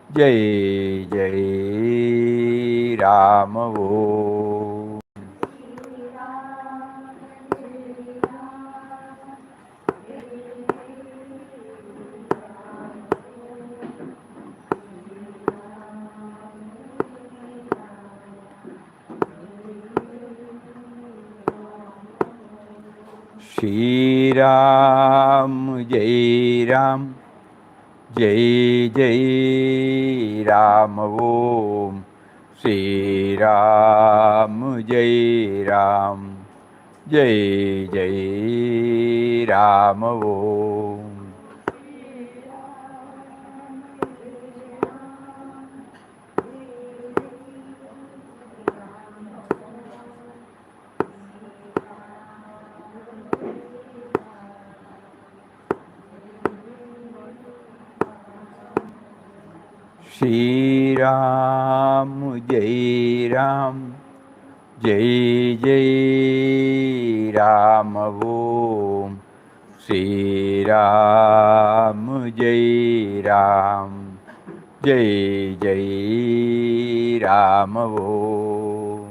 जय जय राम ओम। श्री राम जय राम जय जय राम ओम। श्री राम जय राम जय जय राम ओम। श्री राम जय राम जय जय राम ओम। श्री राम जय राम जय जय राम ओम।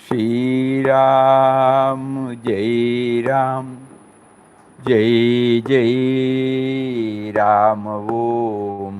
श्री राम जय राम जय जय राम ओम।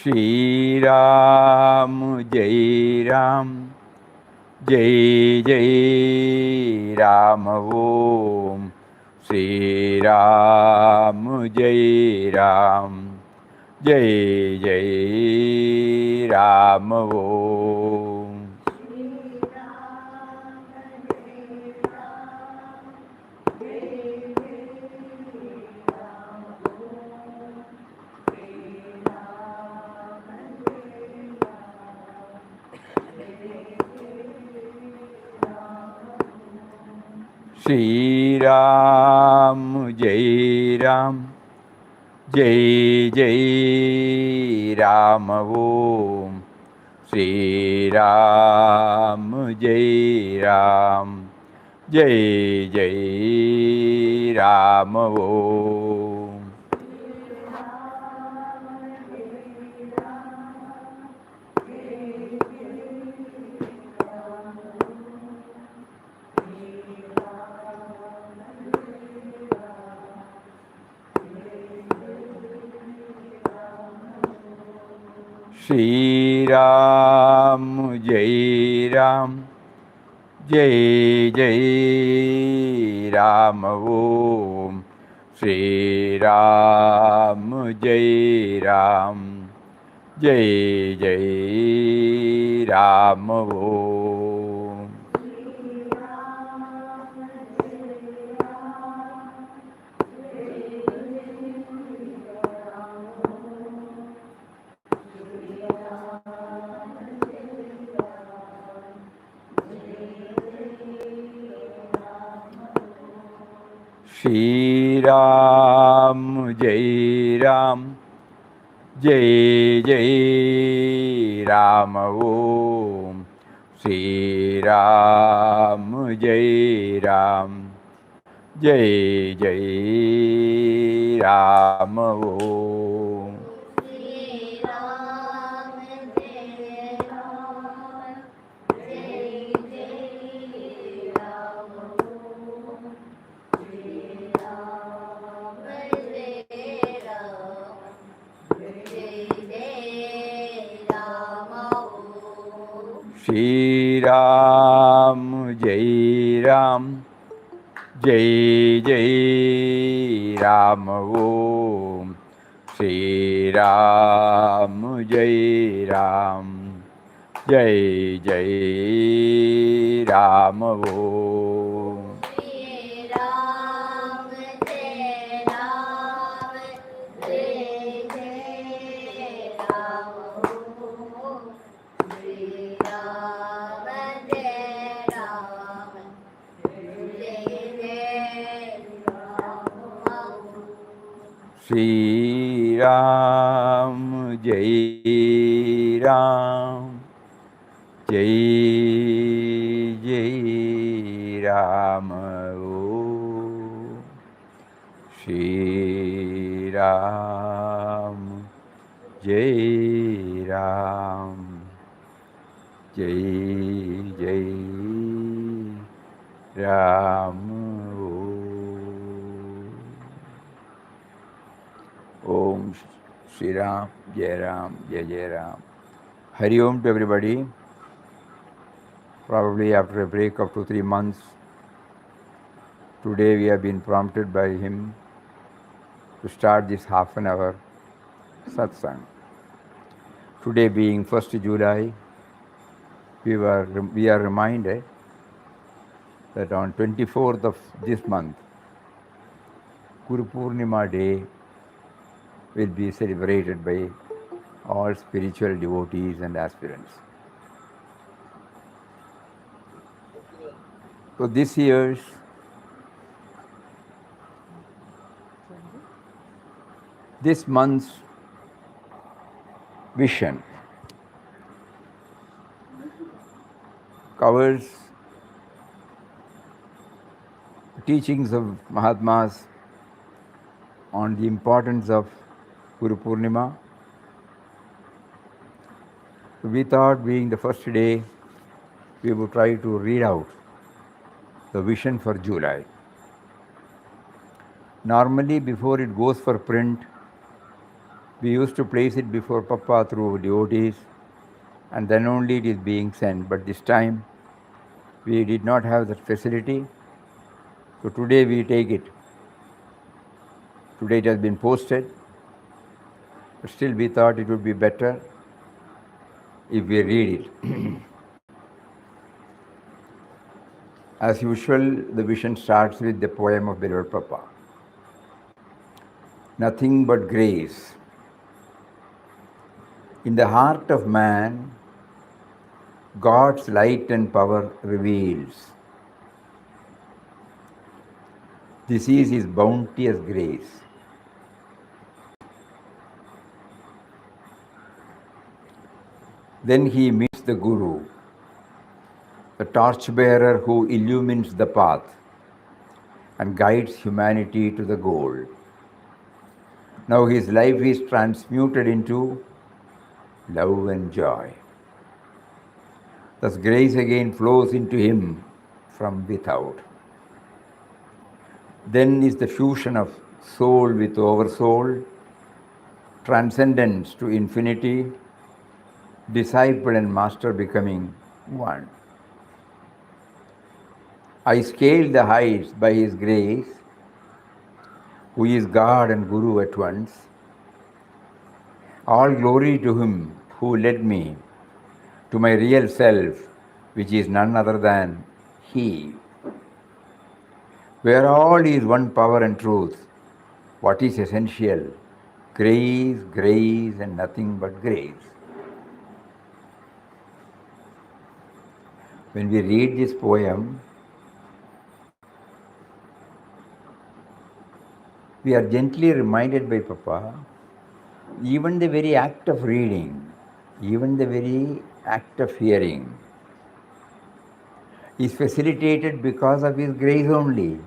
श्री राम जय राम जय जय राम ओम। श्री राम जय राम जय जय राम ओम। श्री राम जय राम जय जय राम ओम। श्री राम जय राम जय जय राम ओम। श्री राम जय राम जय जय राम ओम। श्री राम जय राम जय जय राम ओम। श्री राम जय राम जय जय राम ओम। श्री राम जय राम जय जय राम ओम। श्री राम जय राम जय जय राम ओम। श्री राम जय राम जय जय राम ओम। श्री राम जय राम जय जय राम वो श्री राम जय राम जय जय राम ओ श्री राम जय राम जय जय Ram Om Shri Ram, Jai Jai Ram. Hari Om to everybody. Probably after a break of 2-3 months, today we have been prompted by him to start this half an hour satsang. Today being 1st July, we are reminded that on 24th of this month, Guru Purnima Day will be celebrated by all spiritual devotees and aspirants. So this month's vision covers teachings of Mahatmas on the importance of Guru Purnima. We thought, being the first day, we would try to read out the vision for July. Normally, before it goes for print, we used to place it before Papa through devotees, and then only it is being sent. But this time, we did not have that facility. So today we take it. Today it has been posted. But still we thought it would be better if we read it. As usual, the vision starts with the poem of Beloved Papa. Nothing but grace. In the heart of man, God's light and power reveals. This is His bounteous grace. Then he meets the Guru, the torchbearer who illumines the path and guides humanity to the goal. Now his life is transmuted into love and joy. Thus grace again flows into him from without. Then is the fusion of soul with oversoul, transcendence to infinity, disciple and master becoming one. I scaled the heights by His grace, who is God and Guru at once. All glory to Him who led me to my real self, which is none other than He. Where all is one power and truth, what is essential? Grace, grace, and nothing but grace. When we read this poem, we are gently reminded by Papa, even the very act of reading, even the very act of hearing is facilitated because of His grace only.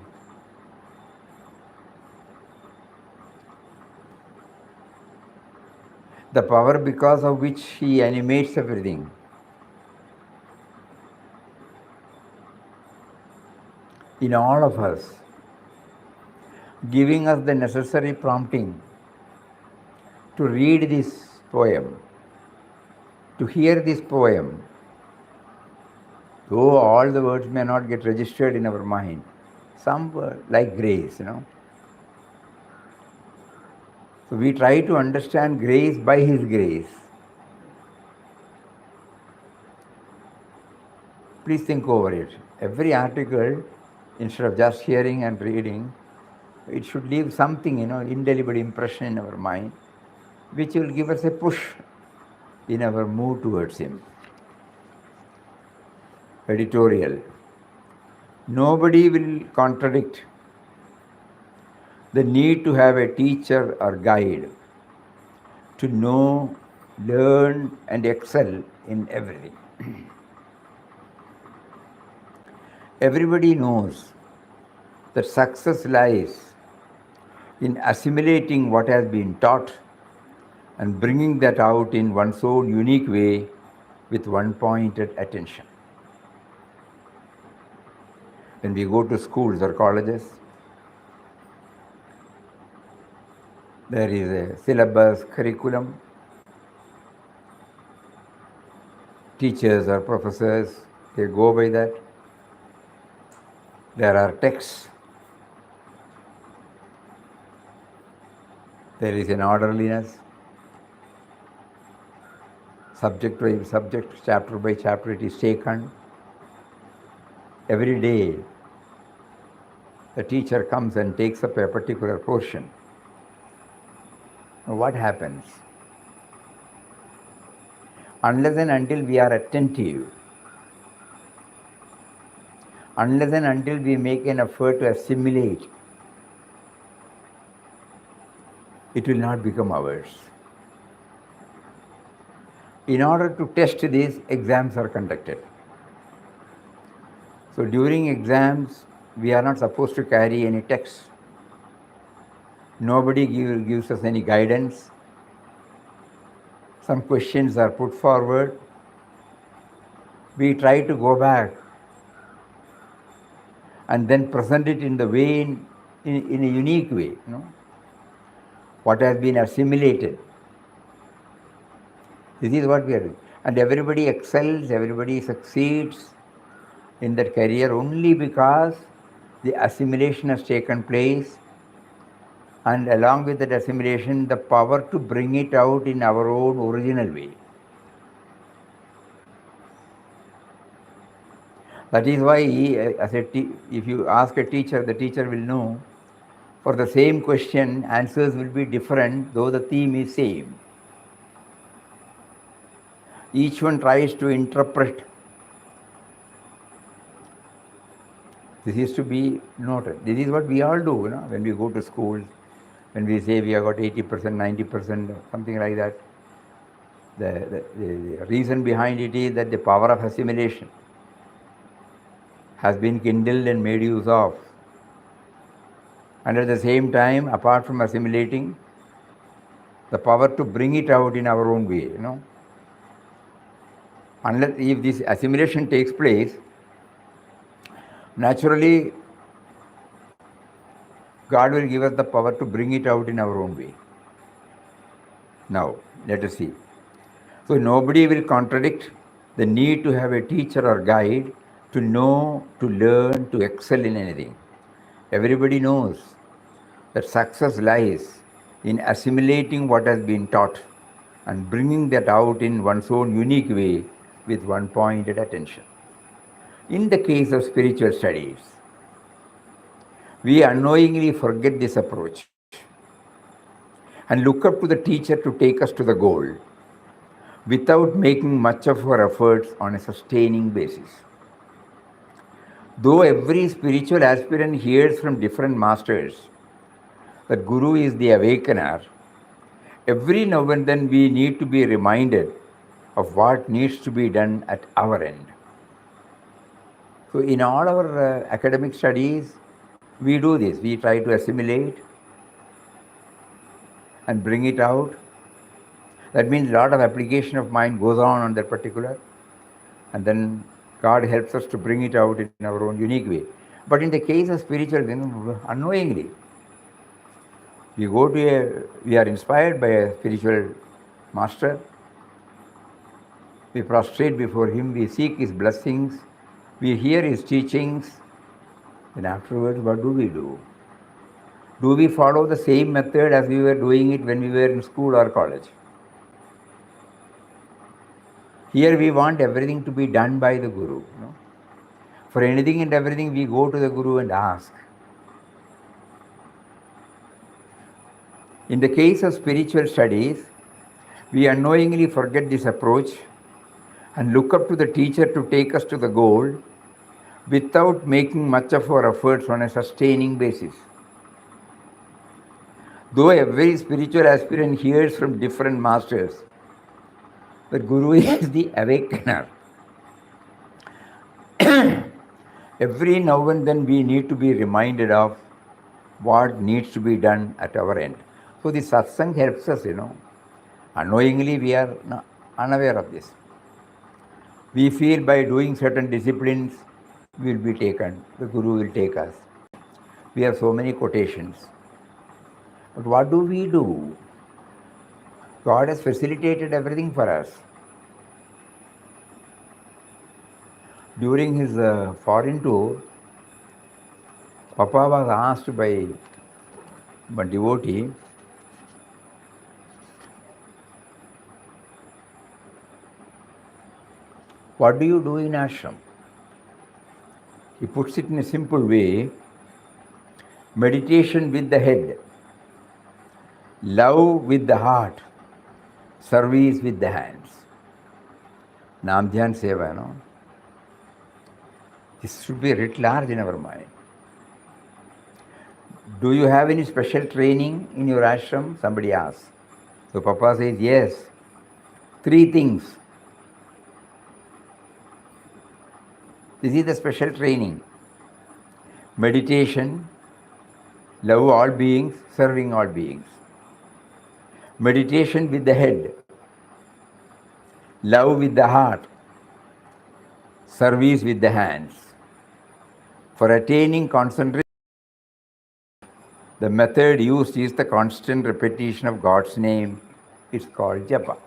The power because of which He animates everything. In all of us, giving us the necessary prompting to read this poem, to hear this poem, though all the words may not get registered in our mind. Some word like grace, So we try to understand grace by His grace. Please think over it. Every article, instead of just hearing and reading, it should leave something, indelible impression in our mind, which will give us a push in our move towards Him. Editorial. Nobody will contradict the need to have a teacher or guide to know, learn, and excel in everything. Everybody knows that success lies in assimilating what has been taught and bringing that out in one's own unique way with one-pointed attention. When we go to schools or colleges, there is a syllabus, curriculum. Teachers or professors, they go by that. There are texts. There is an orderliness. Subject by subject, chapter by chapter, it is taken. Every day, the teacher comes and takes up a particular portion. Now, what happens? Unless and until we are attentive, unless and until we make an effort to assimilate, it will not become ours. In order to test this, exams are conducted. So during exams, we are not supposed to carry any text. Nobody gives us any guidance. Some questions are put forward. We try to go back and then present it in the way, in a unique way, what has been assimilated. This is what we are doing. And everybody excels, everybody succeeds in that career only because the assimilation has taken place, and along with that assimilation, the power to bring it out in our own original way. That is why, if you ask a teacher, the teacher will know, for the same question, answers will be different, though the theme is same. Each one tries to interpret. This is to be noted. This is what we all do, when we go to school, when we say we have got 80%, 90%, something like that. The reason behind it is that the power of assimilation has been kindled and made use of. And at the same time, apart from assimilating, the power to bring it out in our own way, Unless if this assimilation takes place, naturally, God will give us the power to bring it out in our own way. Now, let us see. So nobody will contradict the need to have a teacher or guide to know, to learn, to excel in anything. Everybody knows that success lies in assimilating what has been taught and bringing that out in one's own unique way with one-pointed attention. In the case of spiritual studies, we unknowingly forget this approach and look up to the teacher to take us to the goal without making much of our efforts on a sustaining basis. Though every spiritual aspirant hears from different masters that Guru is the awakener, every now and then we need to be reminded of what needs to be done at our end. So in all our academic studies, we do this. We try to assimilate and bring it out. That means a lot of application of mind goes on that particular, and then God helps us to bring it out in our own unique way. But in the case of spiritual, unknowingly, we are inspired by a spiritual master. We prostrate before him, we seek his blessings, we hear his teachings, then afterwards, what do? Do we follow the same method as we were doing it when we were in school or college? Here we want everything to be done by the Guru. For anything and everything, we go to the Guru and ask. In the case of spiritual studies, we unknowingly forget this approach and look up to the teacher to take us to the goal without making much of our efforts on a sustaining basis. Though every spiritual aspirant hears from different masters, the Guru is the awakener. Every now and then we need to be reminded of what needs to be done at our end. So the satsang helps us, Unknowingly we are unaware of this. We feel by doing certain disciplines, we will be taken, the Guru will take us. We have so many quotations. But what do we do? God has facilitated everything for us. During his foreign tour, Papa was asked by a devotee, what do you do in ashram? He puts it in a simple way, meditation with the head, love with the heart, service with the hands. Nam Dhyan Seva, no? This should be writ large in our mind. Do you have any special training in your ashram? Somebody asks. So Papa says, yes. 3 things. This is the special training. Meditation, love all beings, serving all beings. Meditation with the head, love with the heart, service with the hands. For attaining concentration, the method used is the constant repetition of God's name. It's called japa.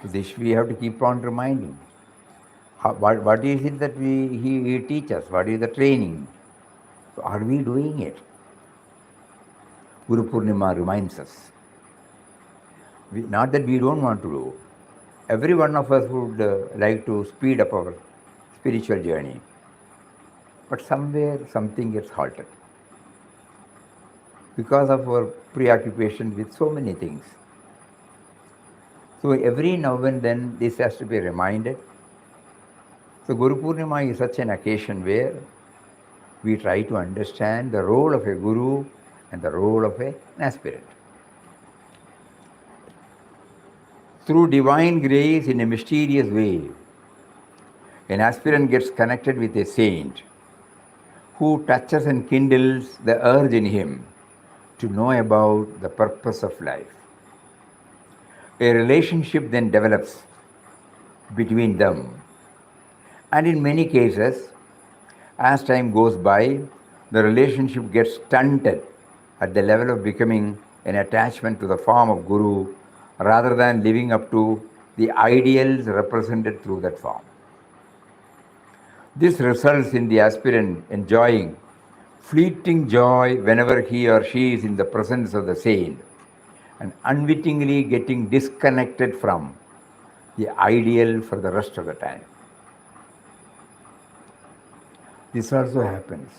This we have to keep on reminding. What is it that he teaches? What is the training? So are we doing it? Guru Purnima reminds us. Not that we don't want to do. Every one of us would like to speed up our spiritual journey. But somewhere something gets halted. Because of our preoccupation with so many things. So every now and then this has to be reminded. So Guru Purnima is such an occasion where we try to understand the role of a Guru and the role of an aspirant. Through divine grace in a mysterious way, an aspirant gets connected with a saint who touches and kindles the urge in him to know about the purpose of life. A relationship then develops between them. And in many cases, as time goes by, the relationship gets stunted at the level of becoming an attachment to the form of Guru rather than living up to the ideals represented through that form. This results in the aspirant enjoying fleeting joy whenever he or she is in the presence of the saint and unwittingly getting disconnected from the ideal for the rest of the time. This also happens.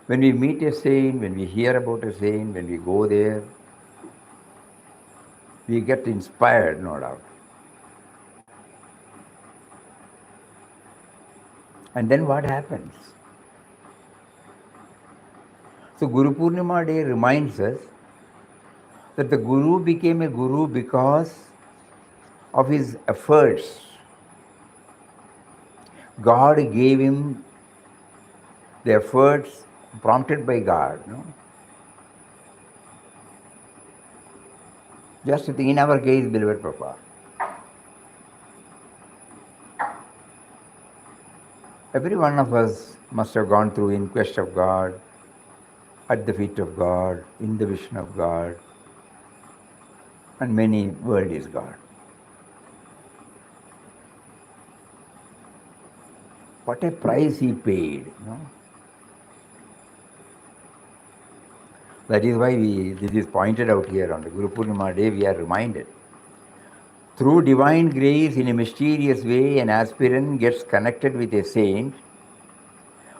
When we meet a saint, when we hear about a saint, when we go there, we get inspired, no doubt. And then what happens? So Guru Purnima Day reminds us that the Guru became a Guru because of his efforts. God gave him the efforts prompted by God. Just think, in our case, beloved Papa, every one of us must have gone through in quest of God, at the feet of God, in the vision of God, and many world is God. what a price he paid. That is why this is pointed out here on the Guru Purnima day, we are reminded. Through divine grace, in a mysterious way, an aspirant gets connected with a saint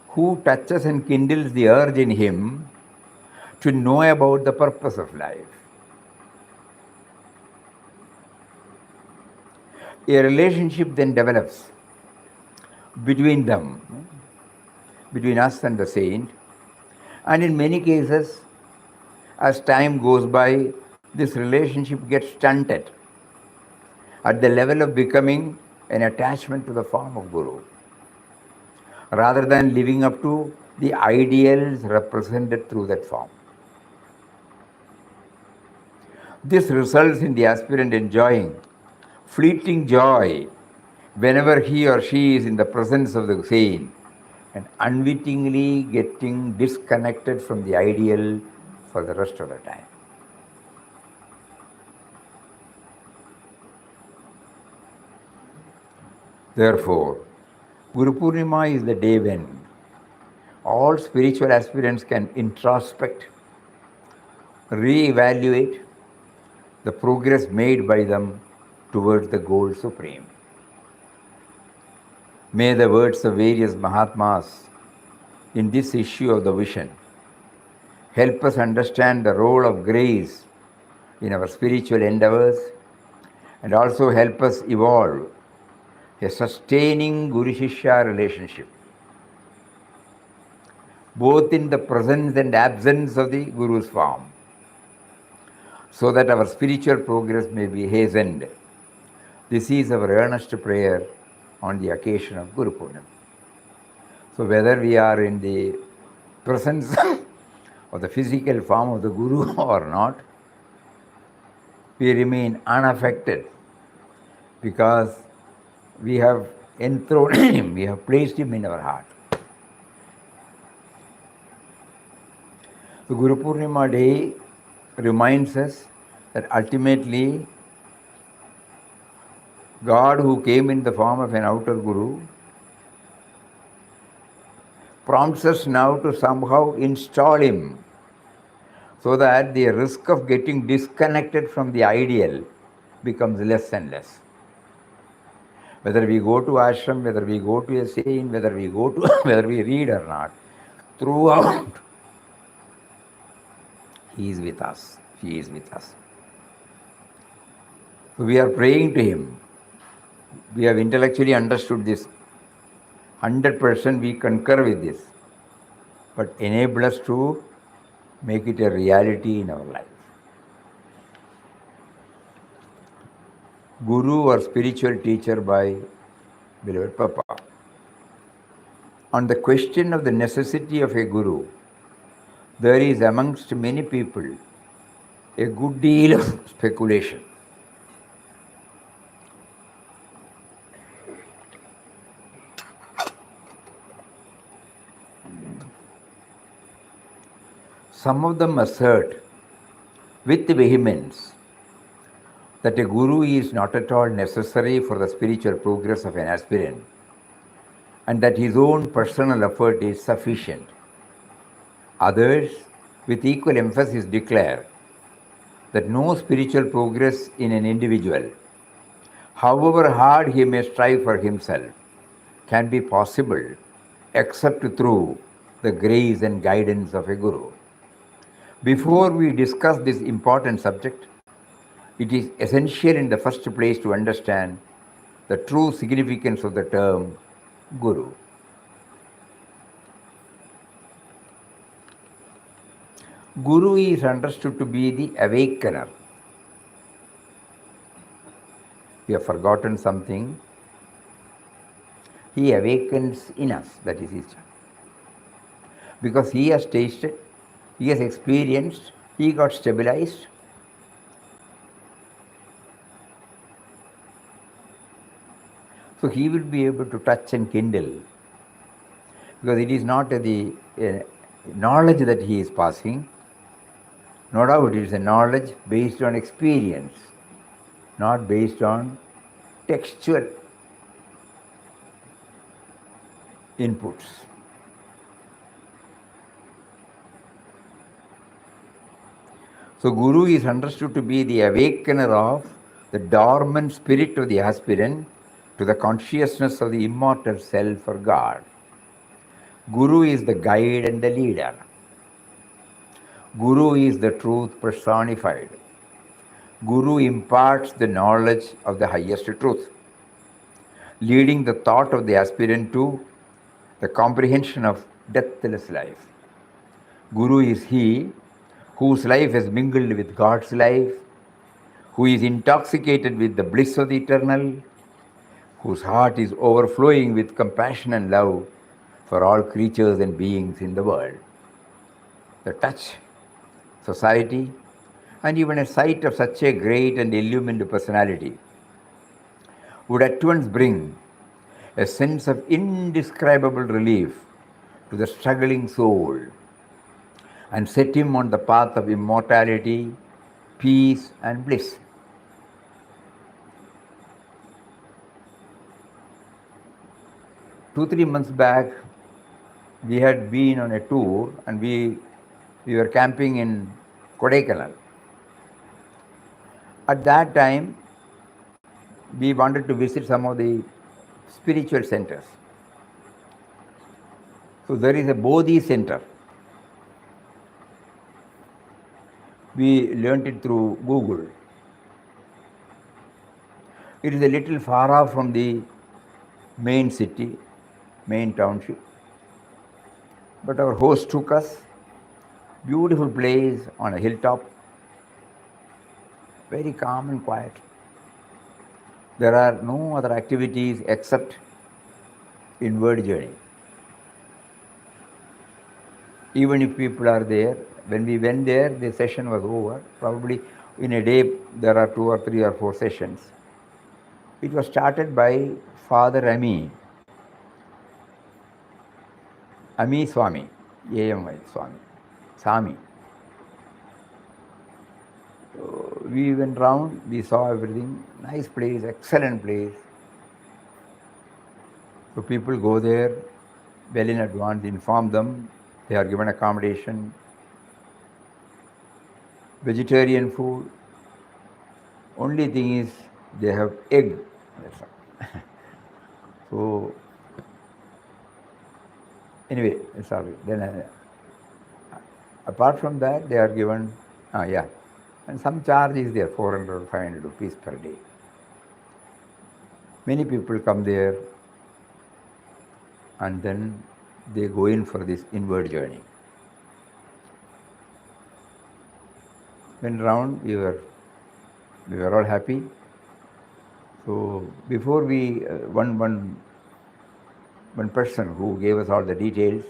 who touches and kindles the urge in him to know about the purpose of life. A relationship then develops between them, between us and the saint, and in many cases, as time goes by, this relationship gets stunted at the level of becoming an attachment to the form of Guru, rather than living up to the ideals represented through that form. This results in the aspirant enjoying fleeting joy whenever he or she is in the presence of the saint and unwittingly getting disconnected from the ideal for the rest of the time. Therefore, Guru Purnima is the day when all spiritual aspirants can introspect, re-evaluate the progress made by them towards the goal supreme. May the words of various Mahatmas in this issue of the vision help us understand the role of grace in our spiritual endeavors and also help us evolve a sustaining Guru-Shishya relationship, both in the presence and absence of the Guru's form, so that our spiritual progress may be hastened. This is our earnest prayer on the occasion of Guru Purnima. So whether we are in the presence of the physical form of the Guru or not, we remain unaffected because we have enthroned him, we have placed him in our heart. The Guru Purnima day reminds us that ultimately God, who came in the form of an outer Guru, prompts us now to somehow install him so that the risk of getting disconnected from the ideal becomes less and less. Whether we go to ashram, whether we go to a saint, whether we read or not, throughout, he is with us. He is with us. So we are praying to him. We have intellectually understood this. 100% we concur with this. But enable us to make it a reality in our life. Guru or spiritual teacher by beloved Papa. On the question of the necessity of a Guru, there is amongst many people a good deal of speculation. Some of them assert with vehemence that a Guru is not at all necessary for the spiritual progress of an aspirant and that his own personal effort is sufficient. Others, with equal emphasis, declare that no spiritual progress in an individual, however hard he may strive for himself, can be possible except through the grace and guidance of a Guru. Before we discuss this important subject, it is essential in the first place to understand the true significance of the term Guru. Guru is understood to be the awakener. We have forgotten something. He awakens in us, that is his job. Because he has tasted, he has experienced, he got stabilized. So he will be able to touch and kindle. Because it is not the knowledge that he is passing. No doubt it is a knowledge based on experience, not based on textual. inputs. So Guru is understood to be the awakener of the dormant spirit of the aspirant to the consciousness of the immortal self or God. Guru is the guide and the leader. Guru is the truth personified. Guru imparts the knowledge of the highest truth, leading the thought of the aspirant to the comprehension of deathless life. Guru is he whose life has mingled with God's life, who is intoxicated with the bliss of the eternal, whose heart is overflowing with compassion and love for all creatures and beings in the world. The touch, society, and even a sight of such a great and illumined personality would at once bring a sense of indescribable relief to the struggling soul and set him on the path of immortality, peace, and bliss. Two, 3 months back, we had been on a tour and we were camping in Kodaikanal. At that time, we wanted to visit some of the spiritual centers. So there is a Bodhi center. We learnt it through Google. It is a little far off from the main city, main township. But our host took us, beautiful place on a hilltop, very calm and quiet. There are no other activities except inward journey. Even if people are there, when we went there, the session was over. Probably in a day, there are 2 or 3 or 4 sessions. It was started by Father Ami Swami, A.M.Y. Swami. So we went round, we saw everything, nice place, excellent place. So people go there well in advance, inform them, they are given accommodation, vegetarian food. Only thing is they have egg. That's all. So anyway, it's all right. Then apart from that, they are given, and some charge is there, 400 or 500 rupees per day. Many people come there and then they go in for this inward journey. Went round, we were all happy. So before we, one person who gave us all the details,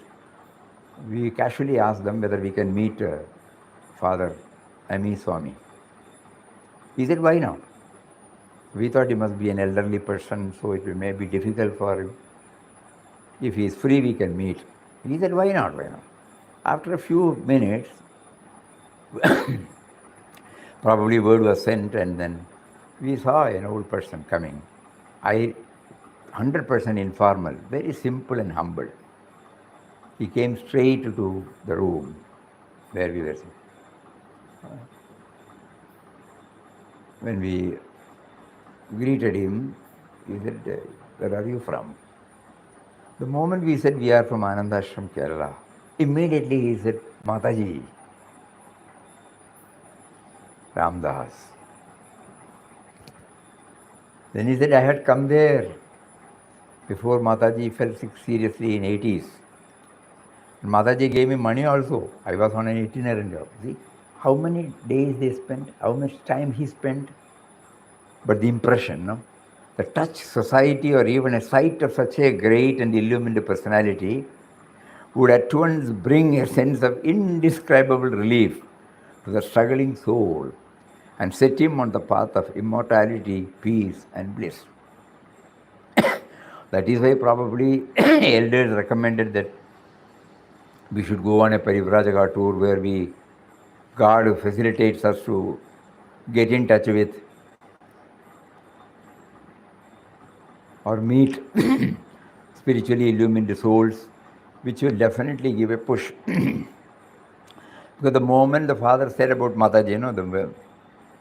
we casually asked them whether we can meet Father Ami Swami. He said, why not? We thought he must be an elderly person, so it may be difficult for him. If he is free, we can meet. He said, why not? After a few minutes, probably word was sent, and then we saw an old person coming. 100% informal, very simple and humble. He came straight to the room where we were sitting. When we greeted him, he said, where are you from? The moment we said we are from Ananda Ashram, Kerala, immediately he said, Mataji, Ramdas. Then he said, I had come there before Mataji fell sick seriously in 80s. And Mataji gave me money also. I was on an itinerant job. See how many days they spent, how much time he spent. But the impression, the touch, society, or even a sight of such a great and illumined personality would at once bring a sense of indescribable relief to the struggling soul and set him on the path of immortality, peace, and bliss. That is why probably elders recommended that we should go on a Parivrajaka tour where God facilitates us to get in touch with or meet spiritually illumined souls, which will definitely give a push. Because the moment the father said about Mataji,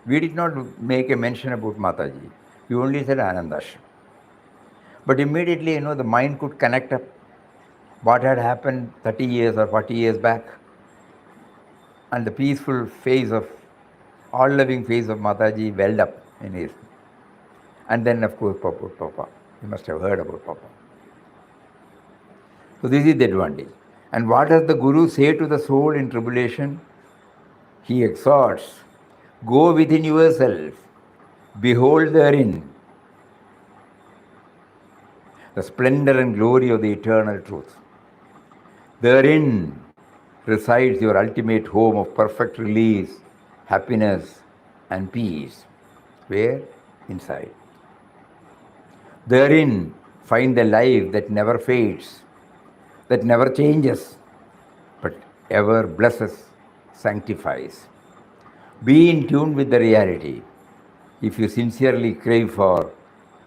we did not make a mention about Mataji. We only said Anandashram. But immediately, the mind could connect up what had happened 30 years or 40 years back, and the peaceful face of, all-loving face of Mataji welled up in his. And then, of course, Papa. You must have heard about Papa. So this is the advantage. And what does the Guru say to the soul in tribulation? He exhorts, go within yourself, behold therein the splendor and glory of the eternal truth. Therein resides your ultimate home of perfect release, happiness, and peace. Where? Inside. Therein find the life that never fades, that never changes, but ever blesses, sanctifies. Be in tune with the reality if you sincerely crave for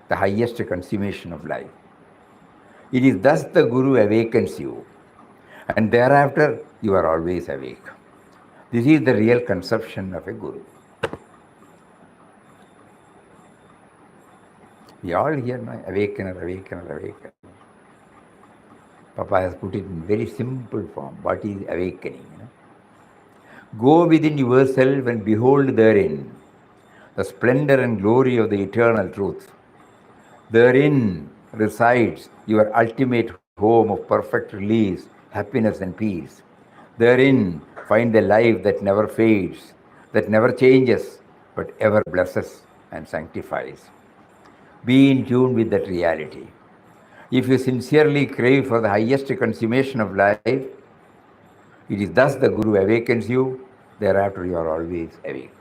the highest consummation of life. It is thus the Guru awakens you, and thereafter you are always awake. This is the real conception of a Guru. We all hear now, awakener, awakener, awakener. Papa has put it in very simple form. What is awakening? Go within yourself and behold therein the splendor and glory of the eternal truth. Therein resides your ultimate home of perfect release, happiness, and peace. Therein find a life that never fades, that never changes, but ever blesses and sanctifies. Be in tune with that reality. If you sincerely crave for the highest consummation of life, it is thus the Guru awakens you, thereafter you are always awake.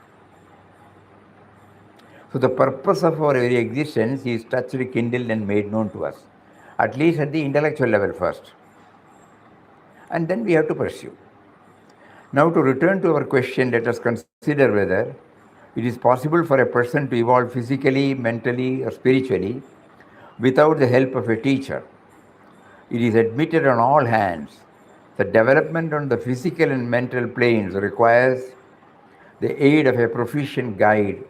So the purpose of our very existence is touched, kindled, and made known to us, at least at the intellectual level first. And then we have to pursue. Now, to return to our question, let us consider whether it is possible for a person to evolve physically, mentally, or spiritually without the help of a teacher. It is admitted on all hands that development on the physical and mental planes requires the aid of a proficient guide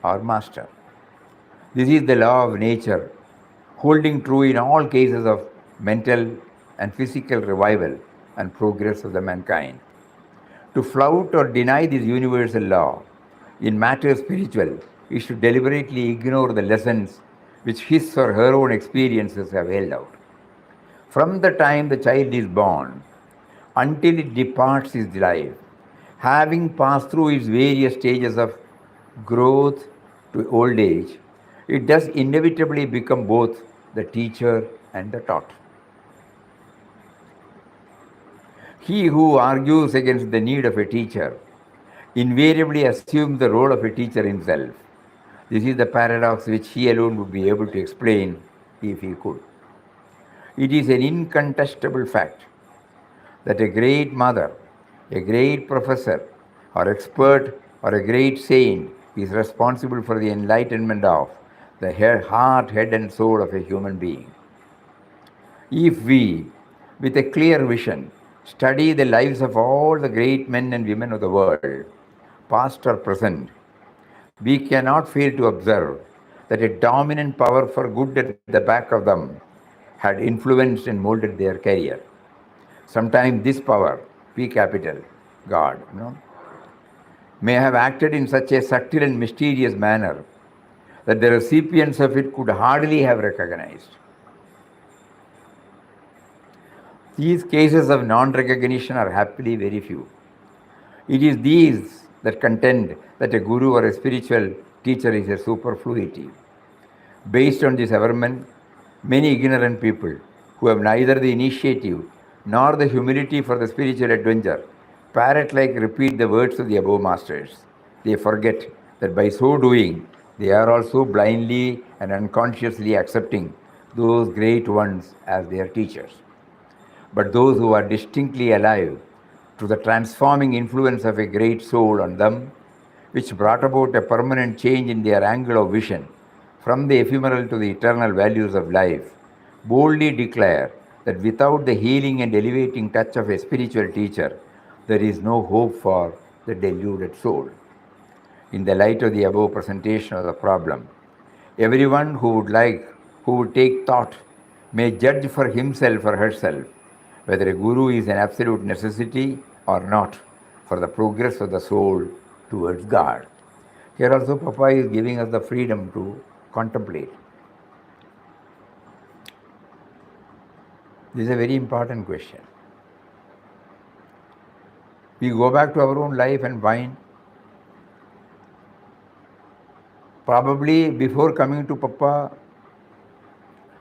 or master. This is the law of nature, holding true in all cases of mental and physical revival and progress of the mankind. To flout or deny this universal law in matters spiritual is to deliberately ignore the lessons which his or her own experiences have held out. From the time the child is born until it departs his life, having passed through its various stages of growth to old age, it does inevitably become both the teacher and the taught. He who argues against the need of a teacher invariably assumes the role of a teacher himself. This is the paradox which he alone would be able to explain if he could. It is an incontestable fact that a great mother, a great professor, or expert, or a great saint is responsible for the enlightenment of the heart, head, and soul of a human being. If we, with a clear vision, study the lives of all the great men and women of the world, past or present, we cannot fail to observe that a dominant power for good at the back of them had influenced and molded their career. Sometimes this power, P capital, God, may have acted in such a subtle and mysterious manner that the recipients of it could hardly have recognized. These cases of non-recognition are happily very few. It is these that contend that a guru or a spiritual teacher is a superfluity. Based on this averment, many ignorant people who have neither the initiative nor the humility for the spiritual adventure parrot-like repeat the words of the above masters. They forget that by so doing, they are also blindly and unconsciously accepting those great ones as their teachers. But those who are distinctly alive to the transforming influence of a great soul on them, which brought about a permanent change in their angle of vision from the ephemeral to the eternal values of life, boldly declare that without the healing and elevating touch of a spiritual teacher, there is no hope for the deluded soul. In the light of the above presentation of the problem, everyone who would take thought, may judge for himself or herself whether a guru is an absolute necessity or not for the progress of the soul towards God. Here also, Papa is giving us the freedom to contemplate. This is a very important question. We go back to our own life and find probably before coming to Papa,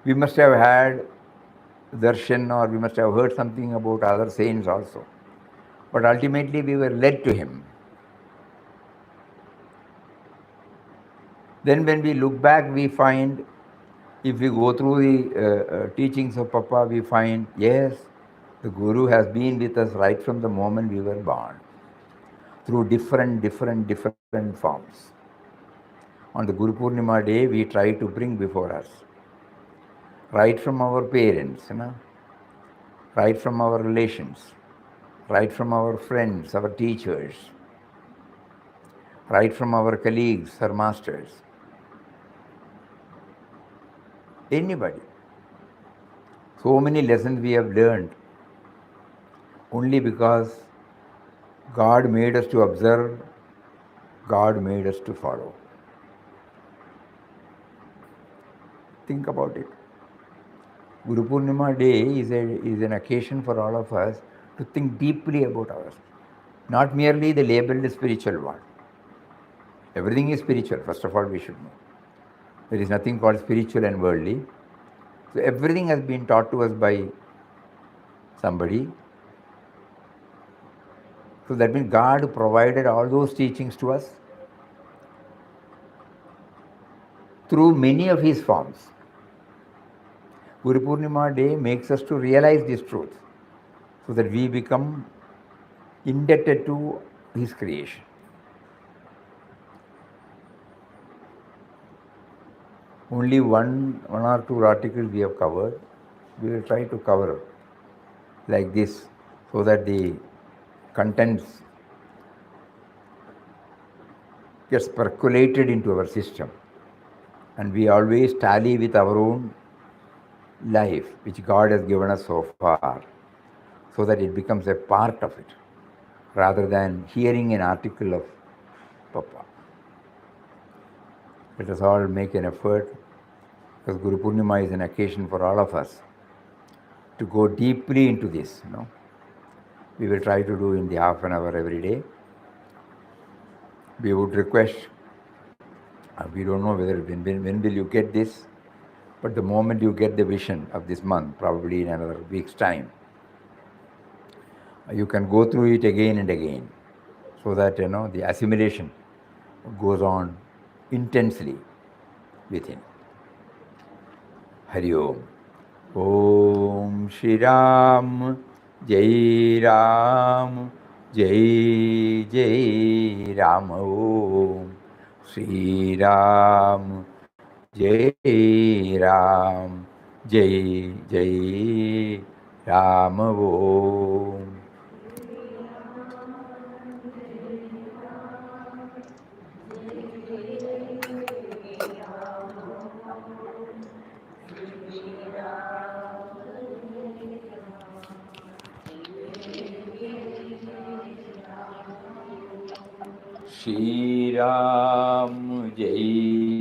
we must have had darshan or we must have heard something about other saints also. But ultimately, we were led to him. Then, when we look back, we find, if we go through the teachings of Papa, we find, yes, the Guru has been with us right from the moment we were born, through different forms. On the Guru Purnima day, we try to bring before us, right from our parents, right from our relations, right from our friends, our teachers, right from our colleagues, our masters, anybody. So many lessons we have learned only because God made us to observe, God made us to follow. Think about it. Guru Purnima day is an occasion for all of us to think deeply about ourselves, not merely the labeled spiritual one. Everything is spiritual, first of all, we should know. There is nothing called spiritual and worldly. So everything has been taught to us by somebody. So that means God provided all those teachings to us through many of his forms. Guru Purnima day makes us to realize this truth so that we become indebted to his creation. Only one or two articles we have covered. We will try to cover like this so that the contents gets percolated into our system and we always tally with our own life which God has given us so far so that it becomes a part of it rather than hearing an article of Papa. Let us all make an effort because Guru Purnima is an occasion for all of us to go deeply into this. We will try to do in the half an hour every day. We would request, we don't know whether when will you get this, but the moment you get the vision of this month, probably in another week's time, you can go through it again and again so that the assimilation goes on intensely within. Hari Om. Om Shri Ram, Jai Ram, Jai Jai Ram. Om Shri Ram, Jai Ram, Jai Jai Ram. Om. Shri Ram, Jai